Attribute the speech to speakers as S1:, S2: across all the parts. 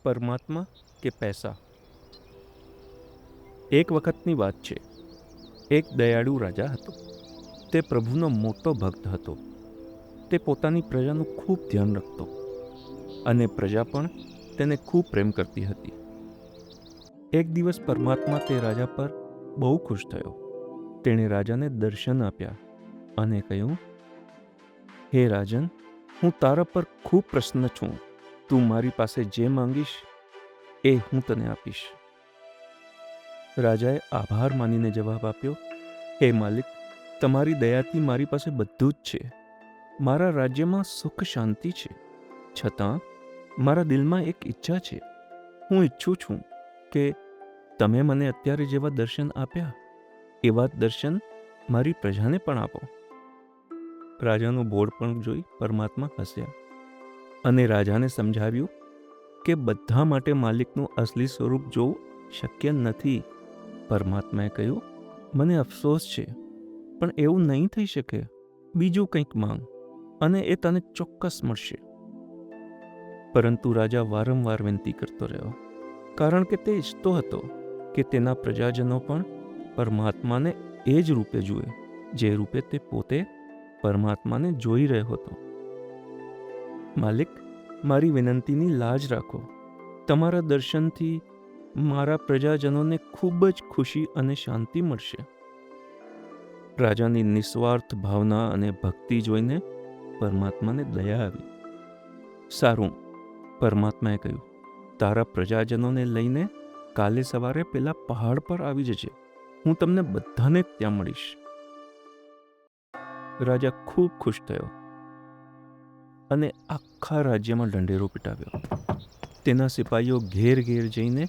S1: પરમાત્મા કે પૈસા? એક વખતની વાત છે. એક દયાળુ રાજા હતો. તે પ્રભુનો મોટો ભક્ત હતો. તે પોતાની પ્રજાનું ખૂબ ધ્યાન રાખતો અને પ્રજા પણ તેને ખૂબ પ્રેમ કરતી હતી. એક દિવસ પરમાત્મા તે રાજા પર બહુ ખુશ થયો. તેણે રાજાને દર્શન આપ્યા અને કહ્યું, હે રાજન, હું તારા પર ખૂબ પ્રસન્ન છું. તું મારી પાસે જે માંગીશ એ હું તને આપીશ. રાજાએ આભાર માનીને જવાબ આપ્યો, હે માલિક, તમારી દયાથી મારી પાસે બધું જ છે. મારા રાજ્યમાં સુખ શાંતિ છે. છતાં મારા દિલમાં એક ઈચ્છા છે. હું ઈચ્છું છું કે તમે મને અત્યારે જેવા દર્શન આપ્યા એવા દર્શન મારી પ્રજાને પણ આપો. રાજાનું બોળપણ જોઈ પરમાત્મા હસ્યા અને રાજાને સમજાવ્યું કે બધા માટે માલિકનું અસલી સ્વરૂપ જોવું શક્ય નથી. પરમાત્માએ કહ્યું, મને અફસોસ છે, પણ એવું નહીં થઈ શકે. બીજું કંઈક માંગ અને એ તને ચોક્કસ મળશે. પરંતુ રાજા વારંવાર વિનંતી કરતો રહ્યો, કારણ કે તે ઈચ્છતો હતો કે તેના પ્રજાજનો પણ પરમાત્માને એ જ રૂપે જુએ જે રૂપે તે પોતે પરમાત્માને જોઈ રહ્યો હતો. માલિક, મારી વિનંતીની લાજ રાખો. તમારા દર્શનથી મારા પ્રજાજનોને ખૂબ જ ખુશી અને શાંતિ મળશે. રાજાની નિસ્વાર્થ ભાવના અને ભક્તિ જોઈને પરમાત્માને દયા આવી. સારું, પરમાત્માએ કહ્યું, તારા પ્રજાજનોને લઈને કાલે સવારે પેલા પહાડ પર આવી જજે. હું તમને બધાને ત્યાં મળીશ. રાજા ખૂબ ખુશ થયો અને આખા રાજ્યમાં ઢંઢેરો પીટાવ્યો. તેના સિપાહીઓ ઘેર ઘેર જઈને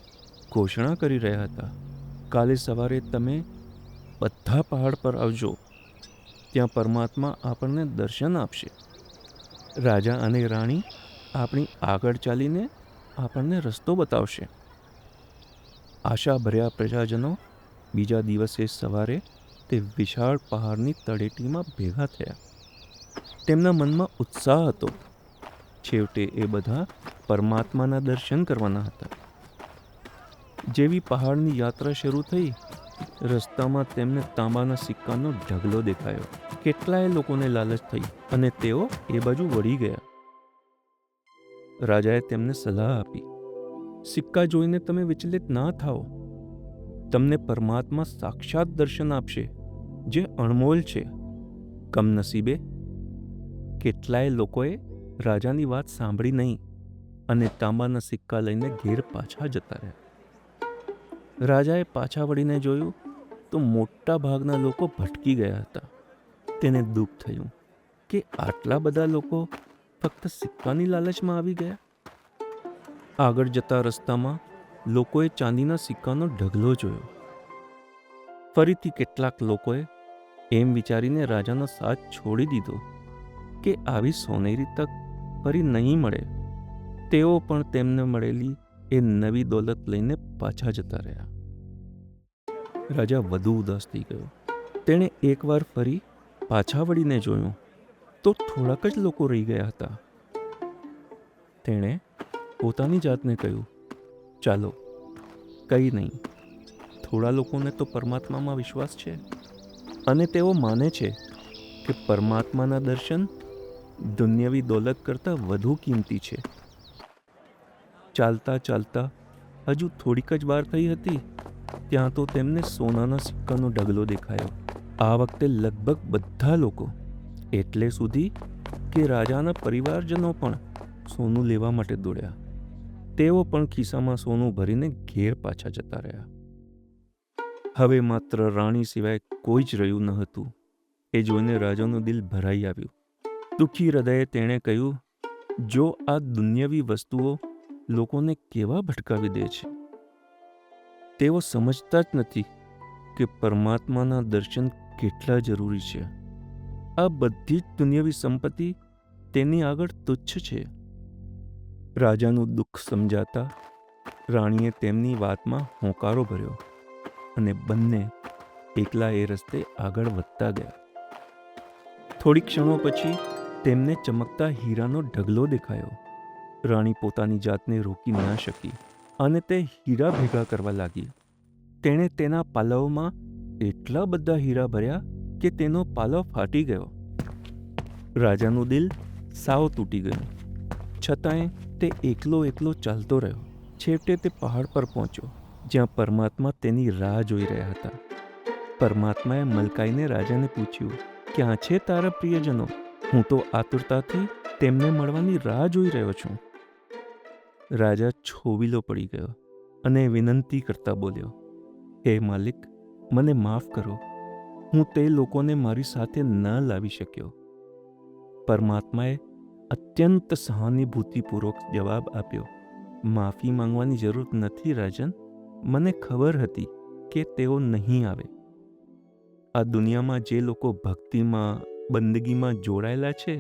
S1: ઘોષણા કરી રહ્યા હતા, કાલે સવારે તમે બધા પહાડ પર આવજો. ત્યાં પરમાત્મા આપણને દર્શન આપશે. રાજા અને રાણી આપણી આગળ ચાલીને આપણને રસ્તો બતાવશે. આશા ભર્યા પ્રજાજનો બીજા દિવસે સવારે તે વિશાળ પહાડની તળેટીમાં ભેગા થયા. તેમના મનમાં ઉત્સાહ હતો. છેવટે એ બધા પરમાત્માના દર્શન કરવાના હતા. જેવી પહાડની યાત્રા શરૂ થઈ, રસ્તામાં તેમને તાંબાના સિક્કાનો ઢગલો દેખાયો. કેટલાય લોકોને લાલચ થઈ અને તેઓ એ બાજુ વળી ગયા. રાજાએ તેમને સલાહ આપી, સિક્કા જોઈને તમે વિચલિત ના થાઓ. તમને પરમાત્મા સાક્ષાત દર્શન આપશે, જે અણમોલ છે. કમનસીબે કેટલાય લોકોએ રાજાની વાત સાંભળી નહીં અને તાંબાના સિક્કા લઈને ઘેર પાછા જતા રહ્યા. રાજાએ પાછા વળીને જોયું તો મોટા ભાગના લોકો ભટકી ગયા હતા. તેને દુઃખ થયું કે આટલા બધા લોકો ફક્ત સિક્કાની લાલચમાં આવી ગયા. આગળ જતા રસ્તામાં લોકોએ ચાંદીના સિક્કાનો ઢગલો જોયો. ફરીથી કેટલાક લોકોએ એમ વિચારીને રાજાનો સાથ છોડી દીધો કે આવી સોનેરી તક ફરી નહીં મળે. તેઓ પણ તેમને મળેલી એ નવી દોલત લઈને પાછા જતા રહ્યા. રાજા વધુ ઉદાસ થઈ ગયો. તેણે એકવાર ફરી પાછા વળીને જોયું તો થોડાક જ લોકો રહી ગયા હતા. તેણે પોતાની જાતને કહ્યું, ચાલો, કંઈ નહીં, થોડા લોકોને તો પરમાત્મામાં વિશ્વાસ છે અને તેઓ માને છે કે પરમાત્માના દર્શન દુન્યવી દોલત કરતાં વધુ કિંમતી છે. ચાલતા ચાલતા હજુ થોડીક જ વાર થઈ હતી, ત્યાં તો તેમને સોનાના સિક્કાનો ઢગલો દેખાયો. આ વખતે લગભગ બધા લોકો, એટલે સુધી કે રાજાના પરિવારજનો પણ સોનું લેવા માટે દોડ્યા. તેઓ પણ ખિસ્સામાં સોનું ભરીને ઘેર પાછા જતા રહ્યા. હવે માત્ર રાણી સિવાય કોઈ જ રહ્યું ન હતું. એ જોઈને રાજાનું દિલ ભરાઈ આવ્યું. દુઃખી હૃદયે તેણે કહ્યું, જો આ દુન્યવી વસ્તુઓ લોકોને કેવા ભટકાવી દે છે. તેઓ સમજતા જ નથી કે પરમાત્માના દર્શન કેટલા જરૂરી છે. આ બધી જ દુન્યવી સંપત્તિ તેની આગળ તુચ્છ છે. રાજાનું દુઃખ સમજાતા રાણીએ તેમની વાતમાં હોંકારો ભર્યો અને બંને એકલા એ રસ્તે આગળ વધતા ગયા. થોડી ક્ષણો પછી તેમને ચમકતા હીરાનો ઢગલો દેખાયો. રાણી પોતાની જાતને રોકી ના શકી અને તે હીરા ભેગા કરવા લાગી. તેણે તેના પાલવમાં એટલા બધા હીરા ભર્યા કે તેનો પાલવ ફાટી ગયો. રાજાનું દિલ સાવ તૂટી ગયું. છતાંય તે એકલો ચાલતો રહ્યો. છેવટે તે પહાડ પર પહોંચ્યો, જ્યાં પરમાત્મા તેની રાહ જોઈ રહ્યા હતા. પરમાત્માએ મલકાઈને રાજાને પૂછ્યું, ક્યાં છે તારા પ્રિયજનો? હું તો આતુરતાથી તેમને મળવાની રાહ જોઈ રહ્યો છું. રાજા છોવીલો પડી ગયો અને વિનંતી કરતા બોલ્યો, હે માલિક, મને માફ કરો. હું તે લોકોને મારી સાથે ન લાવી શક્યો. પરમાત્માએ અત્યંત સહાનુભૂતિપૂર્વક જવાબ આપ્યો, માફી માંગવાની જરૂર નથી રાજન. મને ખબર હતી કે તેઓ નહીં આવે. આ દુનિયામાં જે લોકો ભક્તિમાં, બંદગીમાં જોડાયેલા છે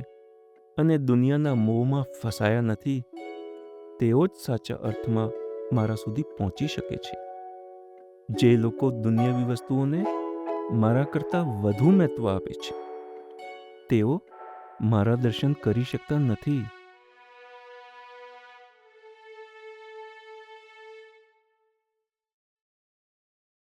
S1: અને દુનિયાના મોહમાં ફસાયા નથી, તેઓ જ સાચા અર્થમાં મારા સુધી પહોંચી શકે છે. જે લોકો દુનિયાવી વસ્તુઓને મારા કરતાં વધુ મહત્વ આપે છે, તેઓ મારા દર્શન કરી શકતા નથી.